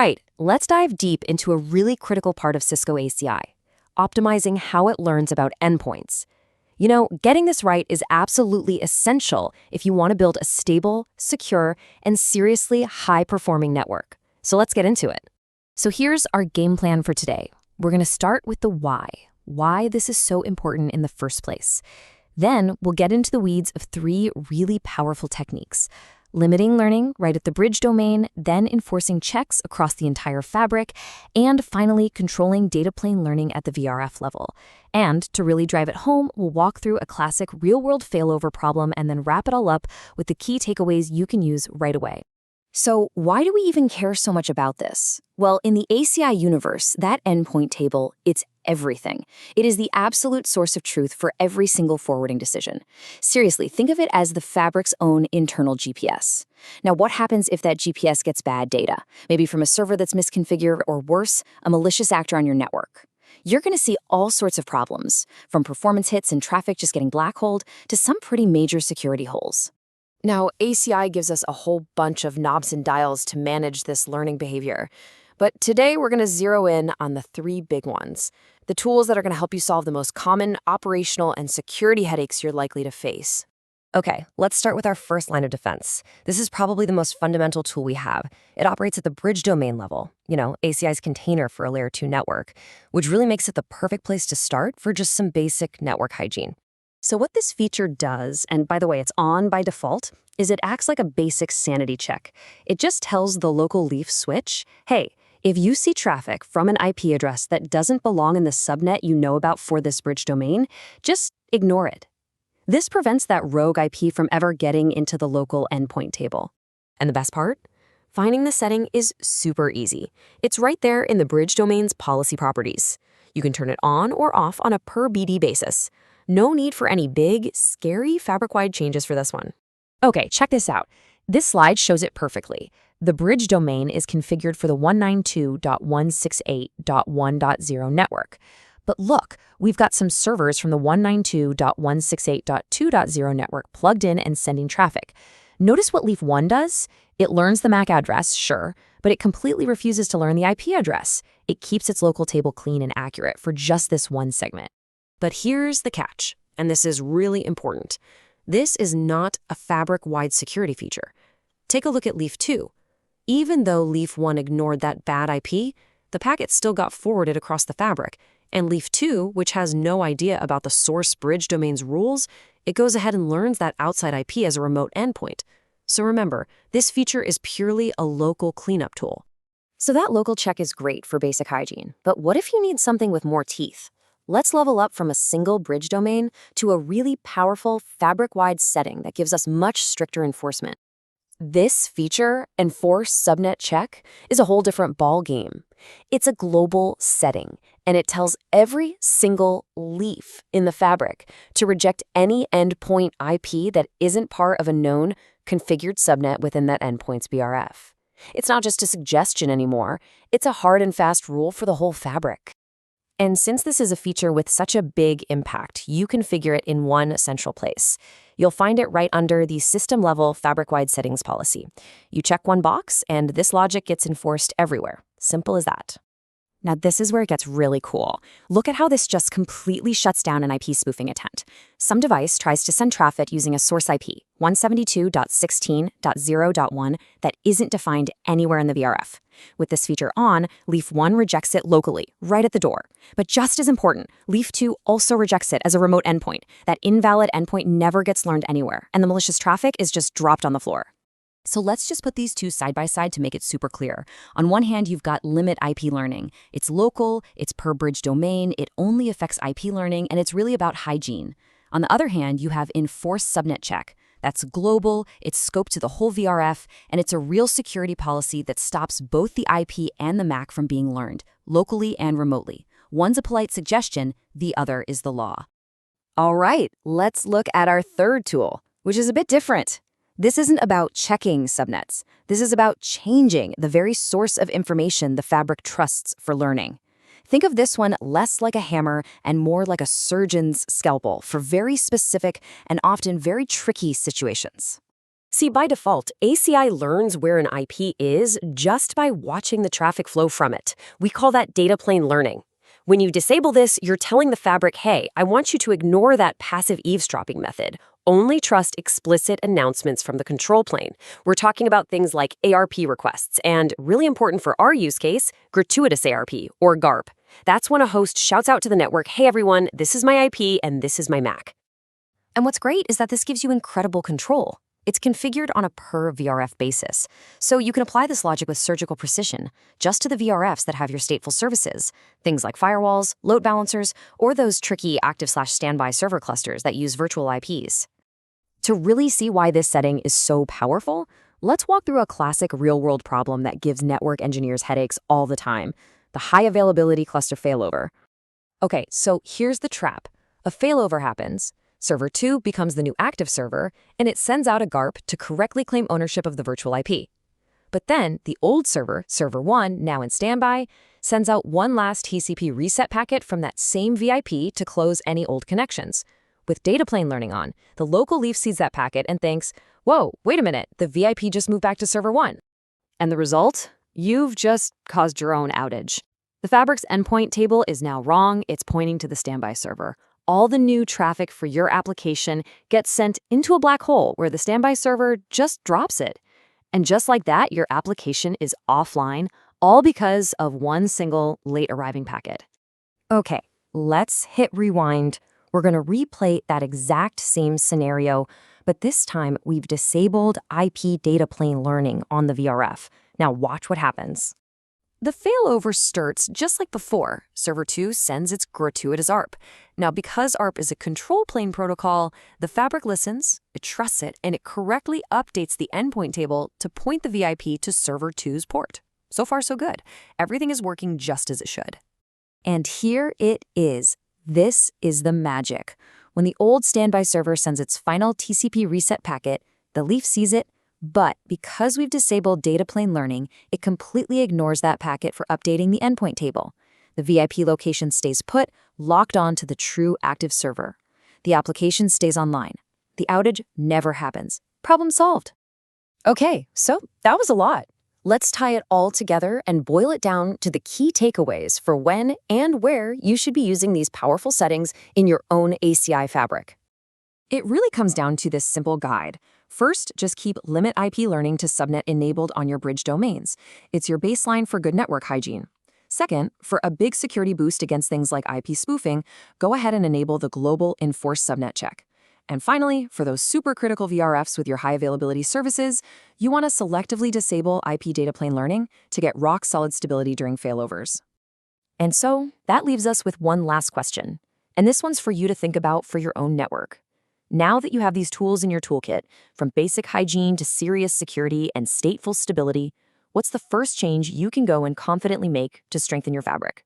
right, let's dive deep into a really critical part of Cisco ACI, optimizing how it learns about endpoints. You know, getting this right is absolutely essential if you want to build a stable, secure, and seriously high-performing network. So let's get into it. So here's our game plan for today. We're going to start with the why this is so important in the first place. Then we'll get into the weeds of 3 really powerful techniques: limiting learning right at the bridge domain, then enforcing checks across the entire fabric, and finally controlling data plane learning at the VRF level. And to really drive it home, we'll walk through a classic real-world failover problem and then wrap it all up with the key takeaways you can use right away. So why do we even care so much about this? Well, in the ACI universe, that endpoint table, it's everything. It is the absolute source of truth for every single forwarding decision. Seriously, think of it as the fabric's own internal GPS. Now, what happens if that GPS gets bad data? Maybe from a server that's misconfigured, or worse, a malicious actor on your network. You're going to see all sorts of problems, from performance hits and traffic just getting black-holed to some pretty major security holes. Now, ACI gives us a whole bunch of knobs and dials to manage this learning behavior. But today we're going to zero in on the 3 big ones, the tools that are going to help you solve the most common operational and security headaches you're likely to face. Okay, let's start with our first line of defense. This is probably the most fundamental tool we have. It operates at the bridge domain level, ACI's container for a layer 2 network, which really makes it the perfect place to start for just some basic network hygiene. So what this feature does, and by the way, it's on by default, is it acts like a basic sanity check. It just tells the local leaf switch, hey, if you see traffic from an IP address that doesn't belong in the subnet you know about for this bridge domain, just ignore it. This prevents that rogue IP from ever getting into the local endpoint table. And the best part? Finding the setting is super easy. It's right there in the bridge domain's policy properties. You can turn it on or off on a per BD basis. No need for any big, scary fabric-wide changes for this one. Okay, check this out. This slide shows it perfectly. The bridge domain is configured for the 192.168.1.0 network. But look, we've got some servers from the 192.168.2.0 network plugged in and sending traffic. Notice what Leaf 1 does? It learns the MAC address, sure, but it completely refuses to learn the IP address. It keeps its local table clean and accurate for just this one segment. But here's the catch, and this is really important. This is not a fabric-wide security feature. Take a look at Leaf 2. Even though Leaf 1 ignored that bad IP, the packet still got forwarded across the fabric, and Leaf 2, which has no idea about the source bridge domain's rules, it goes ahead and learns that outside IP as a remote endpoint. So remember, this feature is purely a local cleanup tool. So that local check is great for basic hygiene, but what if you need something with more teeth? Let's level up from a single bridge domain to a really powerful fabric-wide setting that gives us much stricter enforcement. This feature, Enforce Subnet Check, is a whole different ball game. It's a global setting, and it tells every single leaf in the fabric to reject any endpoint IP that isn't part of a known configured subnet within that endpoint's BRF. It's not just a suggestion anymore. It's a hard and fast rule for the whole fabric. And since this is a feature with such a big impact, you configure it in one central place. You'll find it right under the system-level fabric-wide settings policy. You check one box, and this logic gets enforced everywhere. Simple as that. Now, this is where it gets really cool. Look at how this just completely shuts down an IP spoofing attempt. Some device tries to send traffic using a source IP, 172.16.0.1, that isn't defined anywhere in the VRF. With this feature on, Leaf 1 rejects it locally, right at the door. But just as important, Leaf 2 also rejects it as a remote endpoint. That invalid endpoint never gets learned anywhere, and the malicious traffic is just dropped on the floor. So let's just put these two side by side to make it super clear. On one hand, you've got limit IP learning. It's local, it's per bridge domain, it only affects IP learning, and it's really about hygiene. On the other hand, you have Enforce Subnet Check. That's global, it's scoped to the whole VRF, and it's a real security policy that stops both the IP and the MAC from being learned, locally and remotely. One's a polite suggestion, the other is the law. All right, let's look at our third tool, which is a bit different. This isn't about checking subnets. This is about changing the very source of information the fabric trusts for learning. Think of this one less like a hammer and more like a surgeon's scalpel for very specific and often very tricky situations. See, by default, ACI learns where an IP is just by watching the traffic flow from it. We call that data plane learning. When you disable this, you're telling the fabric, hey, I want you to ignore that passive eavesdropping method. Only trust explicit announcements from the control plane. We're talking about things like ARP requests and, really important for our use case, gratuitous ARP, or GARP. That's when a host shouts out to the network, hey everyone, this is my IP and this is my MAC. And what's great is that this gives you incredible control. It's configured on a per VRF basis, so you can apply this logic with surgical precision just to the VRFs that have your stateful services, things like firewalls, load balancers, or those tricky active/standby server clusters that use virtual IPs. To really see why this setting is so powerful, let's walk through a classic real-world problem that gives network engineers headaches all the time: the high availability cluster failover. Okay, so here's the trap. A failover happens. Server 2 becomes the new active server, and it sends out a GARP to correctly claim ownership of the virtual IP. But then, the old server, Server 1, now in standby, sends out one last TCP reset packet from that same VIP to close any old connections. With data plane learning on, the local leaf sees that packet and thinks, whoa, wait a minute, the VIP just moved back to Server 1. And the result? You've just caused your own outage. The Fabric's endpoint table is now wrong, it's pointing to the standby server. All the new traffic for your application gets sent into a black hole where the standby server just drops it. And just like that, your application is offline, all because of one single late arriving packet. Okay, let's hit rewind. We're going to replay that exact same scenario, but this time we've disabled IP data plane learning on the VRF. Now watch what happens. The failover starts just like before. Server 2 sends its gratuitous ARP. Now, because ARP is a control plane protocol, the Fabric listens, it trusts it, and it correctly updates the endpoint table to point the VIP to Server 2's port. So far, so good. Everything is working just as it should. And here it is. This is the magic. When the old standby server sends its final TCP reset packet, the leaf sees it, but because we've disabled data plane learning, it completely ignores that packet for updating the endpoint table. The VIP location stays put, locked on to the true active server. The application stays online. The outage never happens. Problem solved. Okay, so that was a lot. Let's tie it all together and boil it down to the key takeaways for when and where you should be using these powerful settings in your own ACI fabric. It really comes down to this simple guide. First, just keep limit IP learning to subnet enabled on your bridge domains. It's your baseline for good network hygiene. Second, for a big security boost against things like IP spoofing, go ahead and enable the global enforced subnet check. And finally, for those super critical VRFs with your high availability services, you want to selectively disable IP data plane learning to get rock-solid stability during failovers. And so, that leaves us with one last question. And this one's for you to think about for your own network. Now that you have these tools in your toolkit, from basic hygiene to serious security and stateful stability, what's the first change you can go and confidently make to strengthen your fabric?